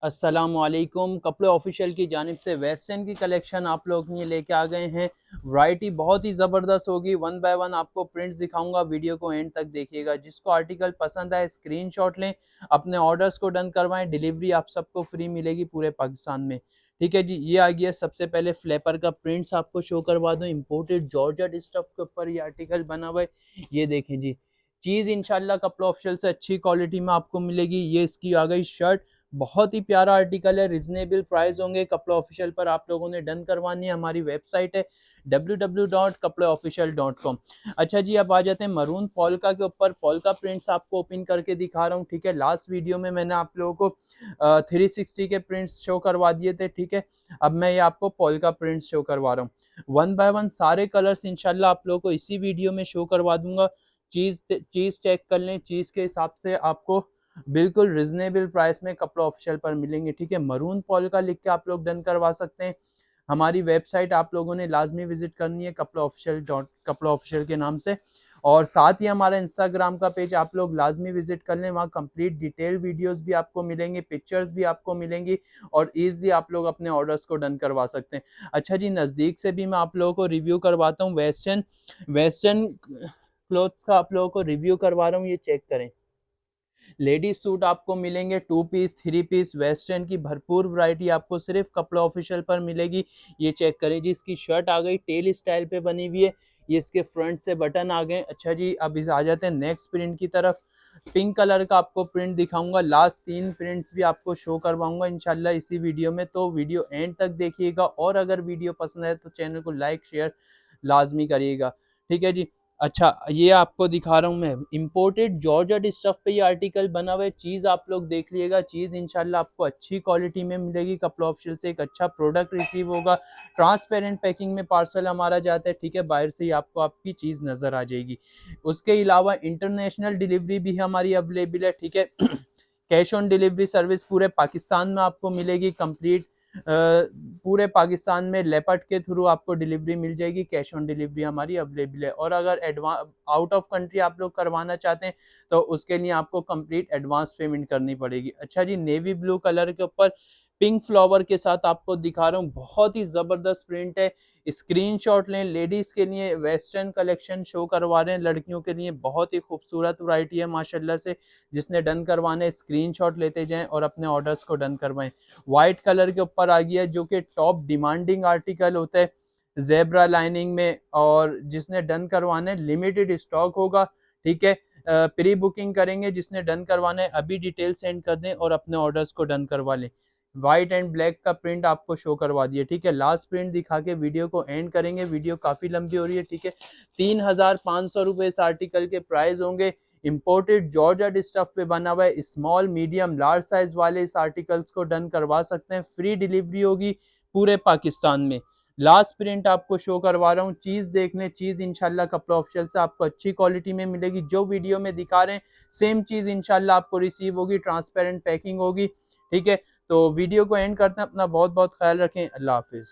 अस्सलामुअलैकुम। कपड़े ऑफिशियल की जानिब से वेस्टर्न की कलेक्शन आप लोग ये लेके आ गए हैं। वैरायटी बहुत ही ज़बरदस्त होगी। वन बाय वन आपको प्रिंट्स दिखाऊंगा, वीडियो को एंड तक देखिएगा। जिसको आर्टिकल पसंद आए स्क्रीनशॉट लें, अपने ऑर्डर्स को डन करवाएं। डिलीवरी आप सबको फ्री मिलेगी पूरे पाकिस्तान में। ठीक है जी, ये आ गया। सबसे पहले फ्लैपर का प्रिंट्स आपको शो करवा दूं। इम्पोर्टेड जॉर्जेट स्टफ के ऊपर ये आर्टिकल बना हुआ है। ये देखें जी, चीज़ इंशाल्लाह कपड़ा ऑफिशियल से अच्छी क्वालिटी में आपको मिलेगी। ये इसकी आ गई शर्ट, बहुत ही प्यारा आर्टिकल है। रिजनेबल प्राइस होंगे। कपड़ा ऑफिशियल पर आप लोगों ने डन करवानी है। हमारी वेबसाइट है www.kaplaofficial.com। अच्छा जी, अब आ जाते हैं मरून पोल्का के ऊपर। पोल्का प्रिंट्स आपको ओपन करके दिखा रहा हूँ। ठीक है, लास्ट वीडियो में मैंने आप लोगों को 360 के प्रिंट्स शो करवा दिए थे। ठीक है, अब मैं ये आपको पोल्का प्रिंट्स शो करवा रहा हूँ। वन बाय वन सारे कलर्स इंशाल्लाह आप लोगों को इसी वीडियो में शो करवा दूंगा। चीज़ चीज़ चेक कर लें। चीज़ के हिसाब से आपको बिल्कुल रिजनेबल प्राइस में कपड़ा ऑफिशियल पर मिलेंगे। ठीक है, मरून पॉल का लिख के आप लोग डन करवा सकते हैं। हमारी वेबसाइट आप लोगों ने लाजमी विजिट करनी है, कपड़ा ऑफिशियल के नाम से। और साथ ही हमारा इंस्टाग्राम का पेज आप लोग लाजमी विजिट कर लें। वहाँ कंप्लीट डिटेल वीडियोस भी आपको मिलेंगे, पिक्चर्स भी आपको मिलेंगी, और ईजिली आप लोग अपने ऑर्डर्स को डन करवा सकते हैं। अच्छा जी, नज़दीक से भी मैं आप लोगों को रिव्यू करवाता हूँ। वेस्टर्न क्लोथ्स का आप लोगों को रिव्यू करवा रहा हूँ। ये चेक करें। लेडीज सूट आपको मिलेंगे, 2 पीस 3 पीस वेस्टर्न की भरपूर वैरायटी आपको सिर्फ कपड़ा ऑफिशियल पर मिलेगी। ये चेक करें जी, इसकी शर्ट आ गई, टेल स्टाइल पे बनी हुई है। ये इसके फ्रंट से बटन आ गए। अच्छा जी, अब इस आ जाते हैं नेक्स्ट प्रिंट की तरफ। पिंक कलर का आपको प्रिंट दिखाऊंगा। लास्ट 3 प्रिंट्स भी आपको शो करवाऊंगा इंशाल्लाह इसी वीडियो में। तो वीडियो एंड तक देखिएगा, और अगर वीडियो पसंद है तो चैनल को लाइक शेयर लाजमी करिएगा। ठीक है जी। अच्छा, ये आपको दिखा रहा हूँ मैं। इम्पोर्टेड जॉर्जेट स्टफ पे ये आर्टिकल बना हुआ है। चीज़ आप लोग देख लीजिएगा। चीज़ इंशाल्लाह आपको अच्छी क्वालिटी में मिलेगी। कपड़ा ऑफिशियल से एक अच्छा प्रोडक्ट रिसीव होगा। ट्रांसपेरेंट पैकिंग में पार्सल हमारा जाता है। ठीक है, बाहर से ही आपको आपकी चीज़ नज़र आ जाएगी। उसके अलावा इंटरनेशनल डिलीवरी भी हमारी अवेलेबल है। ठीक है, कैश ऑन डिलीवरी सर्विस पूरे पाकिस्तान में आपको मिलेगी। कंप्लीट पूरे पाकिस्तान में लेपर्ड के थ्रू आपको डिलीवरी मिल जाएगी। कैश ऑन डिलीवरी हमारी अवेलेबल है। और अगर आउट ऑफ कंट्री आप लोग करवाना चाहते हैं तो उसके लिए आपको कंप्लीट एडवांस पेमेंट करनी पड़ेगी। अच्छा जी, नेवी ब्लू कलर के ऊपर पिंक फ्लावर के साथ आपको दिखा रहा हूँ। बहुत ही जबरदस्त प्रिंट है। स्क्रीनशॉट लें। लेडीज के लिए वेस्टर्न कलेक्शन शो करवा रहे हैं। लड़कियों के लिए बहुत ही खूबसूरत वैरायटी है माशाल्लाह से। जिसने डन करवाने स्क्रीनशॉट लेते जाएं और अपने ऑर्डर्स को डन करवाएं। वाइट कलर के ऊपर आ गया, जो कि टॉप डिमांडिंग आर्टिकल होता है जेब्रा लाइनिंग में, और जिसने डन करवाना है लिमिटेड स्टॉक होगा। ठीक है, प्री बुकिंग करेंगे। जिसने डन करवाना है अभी डिटेल सेंड कर दें और अपने ऑर्डर्स को डन करवा लें। व्हाइट एंड ब्लैक का प्रिंट आपको शो करवा दिए। ठीक है, लास्ट प्रिंट दिखा के वीडियो को एंड करेंगे। वीडियो काफ़ी लंबी हो रही है। ठीक है, 3,500 रुपये इस आर्टिकल के प्राइस होंगे। इम्पोर्टेड जॉर्जेट स्टफ पे बना हुआ है। स्मॉल मीडियम लार्ज साइज वाले इस आर्टिकल्स को डन करवा सकते हैं। फ्री डिलीवरी होगी पूरे पाकिस्तान में। लास्ट प्रिंट आपको शो करवा रहा हूँ। चीज़ देख लें। चीज़ इंशाल्लाह कपड़ा ऑफिशियल से आपको अच्छी क्वालिटी में मिलेगी। जो वीडियो में दिखा रहे हैं सेम चीज़ इंशाल्लाह आपको रिसीव होगी। ट्रांसपेरेंट पैकिंग होगी। ठीक है, तो वीडियो को एंड करते हैं। अपना बहुत बहुत ख्याल रखें। अल्लाह हाफिज़।